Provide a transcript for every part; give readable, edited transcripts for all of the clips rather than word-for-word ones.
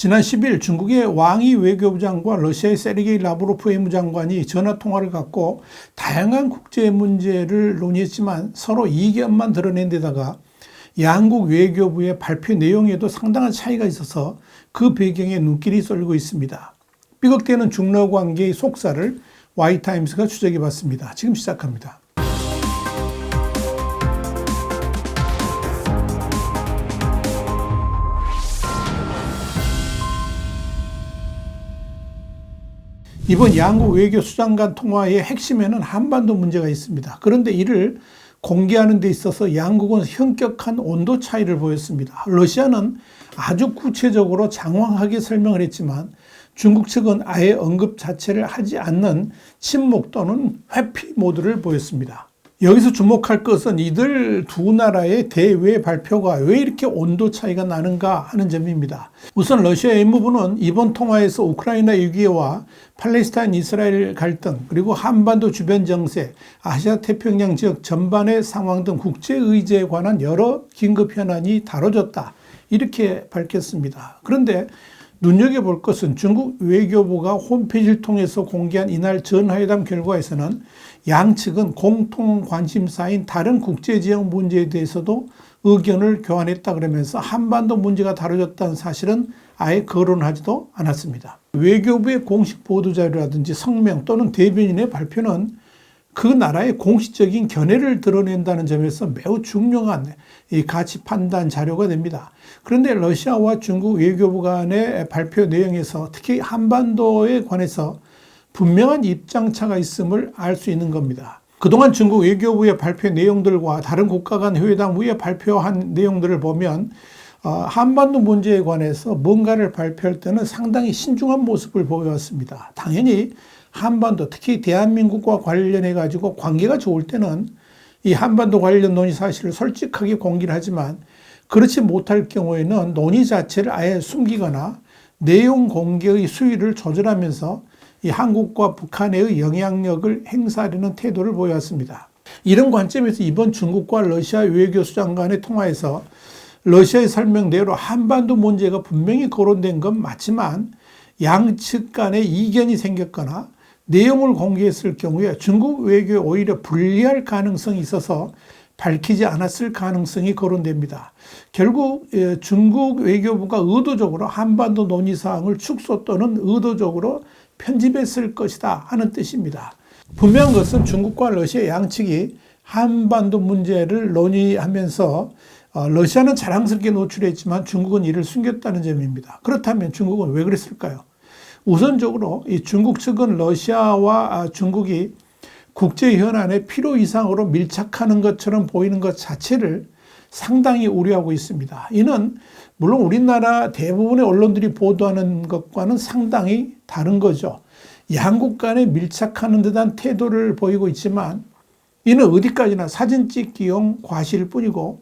지난 10일 중국의 왕이 외교부장과 러시아의 세르게이 라브로프 외무장관이 전화통화를 갖고 다양한 국제 문제를 논의했지만 서로 이견만 드러낸 데다가 양국 외교부의 발표 내용에도 상당한 차이가 있어서 그 배경에 눈길이 쏠리고 있습니다. 삐걱대는 중러 관계의 속살을 와이타임스가 추적해봤습니다. 지금 시작합니다. 이번 양국 외교수장 간 통화의 핵심에는 한반도 문제가 있습니다. 그런데 이를 공개하는 데 있어서 양국은 현격한 온도 차이를 보였습니다. 러시아는 아주 구체적으로 장황하게 설명을 했지만 중국 측은 아예 언급 자체를 하지 않는 침묵 또는 회피 모드를 보였습니다. 여기서 주목할 것은 이들 두 나라의 대외 발표가 왜 이렇게 온도 차이가 나는가 하는 점입니다. 우선 러시아 외무부는 이번 통화에서 우크라이나 위기와 팔레스타인 이스라엘 갈등 그리고 한반도 주변 정세, 아시아 태평양 지역 전반의 상황 등 국제 의제에 관한 여러 긴급 현안이 다뤄졌다 이렇게 밝혔습니다. 그런데 눈여겨볼 것은 중국 외교부가 홈페이지를 통해서 공개한 이날 전화회담 결과에서는 양측은 공통 관심사인 다른 국제지역 문제에 대해서도 의견을 교환했다 그러면서 한반도 문제가 다뤄졌다는 사실은 아예 거론하지도 않았습니다. 외교부의 공식 보도자료라든지 성명 또는 대변인의 발표는 그 나라의 공식적인 견해를 드러낸다는 점에서 매우 중요한 이 가치 판단 자료가 됩니다. 그런데 러시아와 중국 외교부 간의 발표 내용에서 특히 한반도에 관해서 분명한 입장차가 있음을 알 수 있는 겁니다. 그동안 중국 외교부의 발표 내용들과 다른 국가 간 회담 후에 발표한 내용들을 보면 한반도 문제에 관해서 뭔가를 발표할 때는 상당히 신중한 모습을 보여왔습니다. 당연히 한반도, 특히 대한민국과 관련해 가지고 관계가 좋을 때는 이 한반도 관련 논의 사실을 솔직하게 공개를 하지만 그렇지 못할 경우에는 논의 자체를 아예 숨기거나 내용 공개의 수위를 조절하면서 이 한국과 북한의 영향력을 행사하려는 태도를 보여왔습니다. 이런 관점에서 이번 중국과 러시아 외교수장 간의 통화에서 러시아의 설명대로 한반도 문제가 분명히 거론된 건 맞지만 양측 간에 이견이 생겼거나 내용을 공개했을 경우에 중국 외교에 오히려 불리할 가능성이 있어서 밝히지 않았을 가능성이 거론됩니다. 결국 중국 외교부가 의도적으로 한반도 논의사항을 축소 또는 의도적으로 편집했을 것이다 하는 뜻입니다. 분명한 것은 중국과 러시아 양측이 한반도 문제를 논의하면서 러시아는 자랑스럽게 노출했지만 중국은 이를 숨겼다는 점입니다. 그렇다면 중국은 왜 그랬을까요? 우선적으로 이 중국 측은 러시아와 중국이 국제 현안에 필요 이상으로 밀착하는 것처럼 보이는 것 자체를 상당히 우려하고 있습니다. 이는 물론 우리나라 대부분의 언론들이 보도하는 것과는 상당히 다른 거죠. 양국 간에 밀착하는 듯한 태도를 보이고 있지만 이는 어디까지나 사진 찍기용 과시일 뿐이고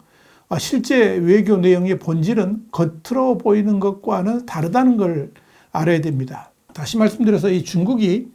실제 외교 내용의 본질은 겉으로 보이는 것과는 다르다는 걸 알아야 됩니다. 다시 말씀드려서 이 중국이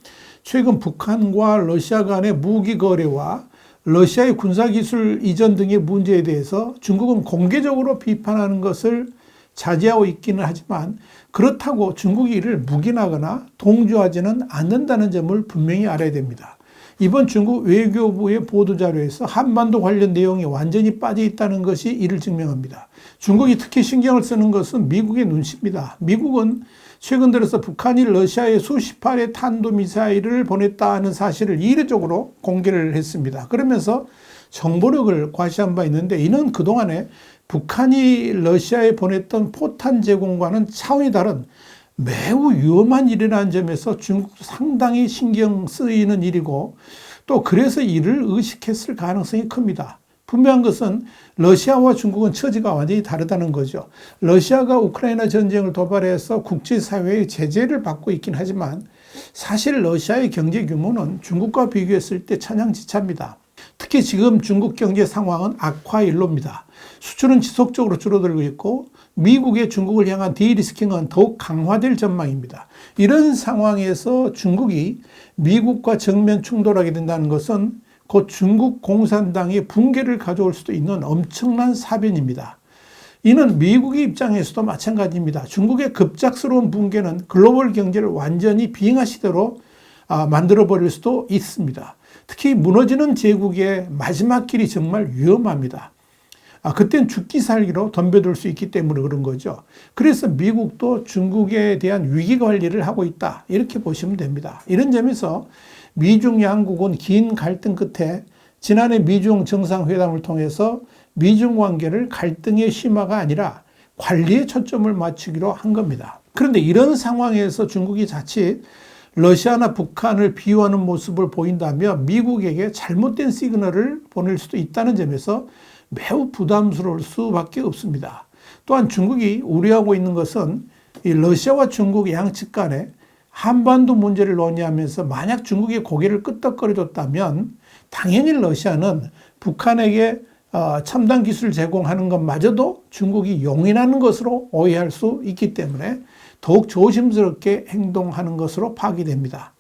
최근 북한과 러시아 간의 무기 거래와 러시아의 군사기술 이전 등의 문제에 대해서 중국은 공개적으로 비판하는 것을 자제하고 있기는 하지만 그렇다고 중국이 이를 묵인하거나 동조하지는 않는다는 점을 분명히 알아야 됩니다. 이번 중국 외교부의 보도자료에서 한반도 관련 내용이 완전히 빠져 있다는 것이 이를 증명합니다. 중국이 특히 신경을 쓰는 것은 미국의 눈치입니다. 미국은 최근 들어서 북한이 러시아에 수십 발의 탄도미사일을 보냈다는 사실을 이례적으로 공개를 했습니다. 그러면서 정보력을 과시한 바 있는데 이는 그동안에 북한이 러시아에 보냈던 포탄 제공과는 차원이 다른 매우 위험한 일이라는 점에서 중국도 상당히 신경 쓰이는 일이고 또 그래서 이를 의식했을 가능성이 큽니다. 분명한 것은 러시아와 중국은 처지가 완전히 다르다는 거죠. 러시아가 우크라이나 전쟁을 도발해서 국제사회의 제재를 받고 있긴 하지만 사실 러시아의 경제 규모는 중국과 비교했을 때 천양지차입니다. 특히 지금 중국 경제 상황은 악화일로입니다. 수출은 지속적으로 줄어들고 있고 미국의 중국을 향한 디리스킹은 더욱 강화될 전망입니다. 이런 상황에서 중국이 미국과 정면 충돌하게 된다는 것은 곧 중국 공산당의 붕괴를 가져올 수도 있는 엄청난 사변입니다. 이는 미국의 입장에서도 마찬가지입니다. 중국의 급작스러운 붕괴는 글로벌 경제를 완전히 비응하시대로 만들어버릴 수도 있습니다. 특히 무너지는 제국의 마지막 길이 정말 위험합니다. 그땐 죽기 살기로 덤벼들 수 있기 때문에 그런 거죠. 그래서 미국도 중국에 대한 위기 관리를 하고 있다, 이렇게 보시면 됩니다. 이런 점에서 미중 양국은 긴 갈등 끝에 지난해 미중 정상회담을 통해서 미중 관계를 갈등의 심화가 아니라 관리에 초점을 맞추기로 한 겁니다. 그런데 이런 상황에서 중국이 자칫 러시아나 북한을 비유하는 모습을 보인다면 미국에게 잘못된 시그널을 보낼 수도 있다는 점에서 매우 부담스러울 수밖에 없습니다. 또한 중국이 우려하고 있는 것은 이 러시아와 중국 양측 간에 한반도 문제를 논의하면서 만약 중국이 고개를 끄덕거려줬다면 당연히 러시아는 북한에게 첨단 기술을 제공하는 것마저도 중국이 용인하는 것으로 오해할 수 있기 때문에 더욱 조심스럽게 행동하는 것으로 파악됩니다.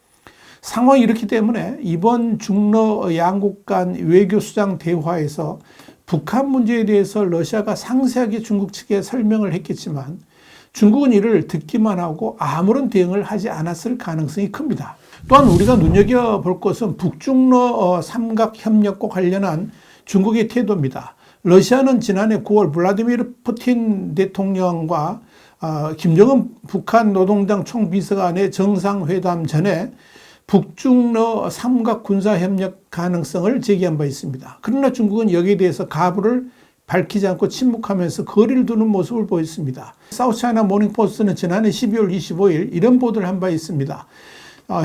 상황이 이렇기 때문에 이번 중러 양국 간 외교수장 대화에서 북한 문제에 대해서 러시아가 상세하게 중국 측에 설명을 했겠지만 중국은 이를 듣기만 하고 아무런 대응을 하지 않았을 가능성이 큽니다. 또한 우리가 눈여겨볼 것은 북중러 삼각협력과 관련한 중국의 태도입니다. 러시아는 지난해 9월 블라디미르 푸틴 대통령과 김정은 북한 노동당 총비서관의 정상회담 전에 북중러 삼각 군사협력 가능성을 제기한 바 있습니다. 그러나 중국은 여기에 대해서 가부를 밝히지 않고 침묵하면서 거리를 두는 모습을 보였습니다. 사우스차이나 모닝포스트는 지난해 12월 25일 이런 보도를 한 바 있습니다.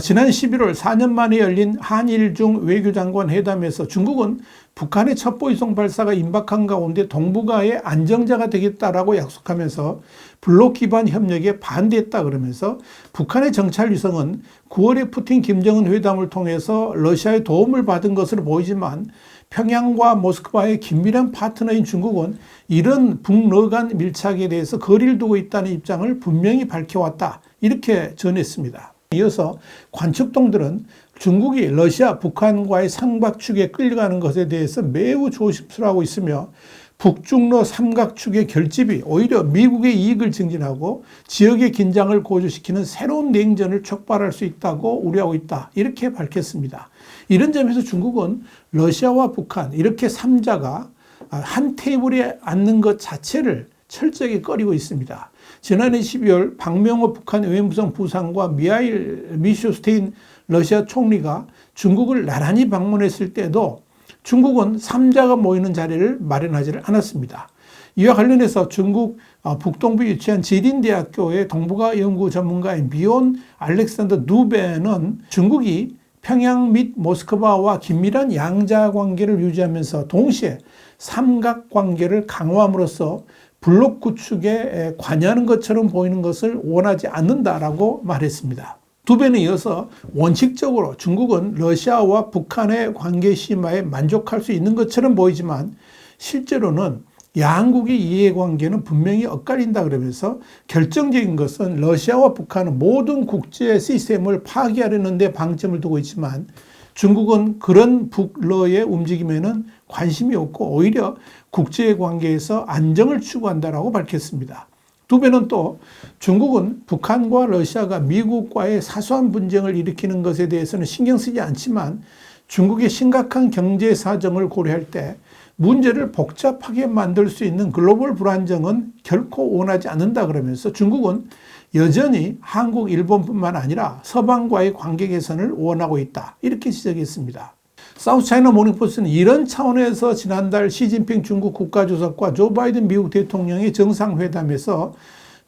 지난 11월 4년 만에 열린 한일 중 외교장관 회담에서 중국은 북한의 첩보위성 발사가 임박한 가운데 동북아의 안정자가 되겠다라고 약속하면서 블록 기반 협력에 반대했다 그러면서 북한의 정찰위성은 9월에 푸틴 김정은 회담을 통해서 러시아의 도움을 받은 것으로 보이지만 평양과 모스크바의 긴밀한 파트너인 중국은 이런 북러 간 밀착에 대해서 거리를 두고 있다는 입장을 분명히 밝혀왔다, 이렇게 전했습니다. 이어서 관측동들은 중국이 러시아, 북한과의 삼각축에 끌려가는 것에 대해서 매우 조심스러워하고 있으며 북중러 삼각축의 결집이 오히려 미국의 이익을 증진하고 지역의 긴장을 고조시키는 새로운 냉전을 촉발할 수 있다고 우려하고 있다, 이렇게 밝혔습니다. 이런 점에서 중국은 러시아와 북한 이렇게 3자가 한 테이블에 앉는 것 자체를 철저하게 꺼리고 있습니다. 지난해 12월 박명호 북한 외무성 부상과 미하일 미슈스틴 러시아 총리가 중국을 나란히 방문했을 때도 중국은 3자가 모이는 자리를 마련하지 않았습니다. 이와 관련해서 중국 북동부에 위치한 지린대학교의 동북아 연구 전문가인 비온 알렉산더 누베는 중국이 평양 및 모스크바와 긴밀한 양자 관계를 유지하면서 동시에 삼각관계를 강화함으로써 블록 구축에 관여하는 것처럼 보이는 것을 원하지 않는다라고 말했습니다. 두베는 이어서 원칙적으로 중국은 러시아와 북한의 관계 심화에 만족할 수 있는 것처럼 보이지만 실제로는 양국의 이해관계는 분명히 엇갈린다 그러면서 결정적인 것은 러시아와 북한은 모든 국제 시스템을 파괴하려는 데 방점을 두고 있지만 중국은 그런 북러의 움직임에는 관심이 없고 오히려 국제관계에서 안정을 추구한다라고 밝혔습니다. 두베는 또 중국은 북한과 러시아가 미국과의 사소한 분쟁을 일으키는 것에 대해서는 신경 쓰지 않지만 중국의 심각한 경제 사정을 고려할 때 문제를 복잡하게 만들 수 있는 글로벌 불안정은 결코 원하지 않는다 그러면서 중국은 여전히 한국, 일본뿐만 아니라 서방과의 관계 개선을 원하고 있다, 이렇게 지적했습니다. 사우스차이나 모닝포스트는 이런 차원에서 지난달 시진핑 중국 국가주석과 조 바이든 미국 대통령의 정상회담에서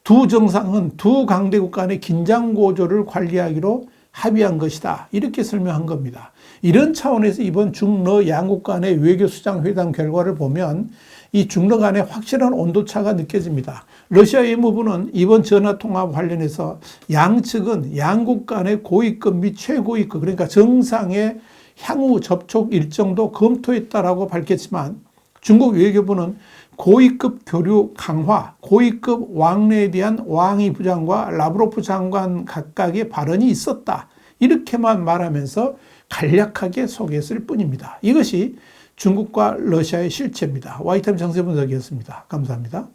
두 정상은 두 강대국 간의 긴장 고조를 관리하기로 합의한 것이다, 이렇게 설명한 겁니다. 이런 차원에서 이번 중러 양국 간의 외교수장 회담 결과를 보면 이 중러 간의 확실한 온도차가 느껴집니다. 러시아 외무부는 이번 전화통화 관련해서 양측은 양국 간의 고위급 및 최고위급, 그러니까 정상의 향후 접촉 일정도 검토했다라고 밝혔지만 중국 외교부는 고위급 교류 강화, 고위급 왕래에 대한 왕이 부장과 라브로프 장관 각각의 발언이 있었다, 이렇게만 말하면서 간략하게 소개했을 뿐입니다. 이것이 중국과 러시아의 실체입니다. 와이타임 정세분석이었습니다. 감사합니다.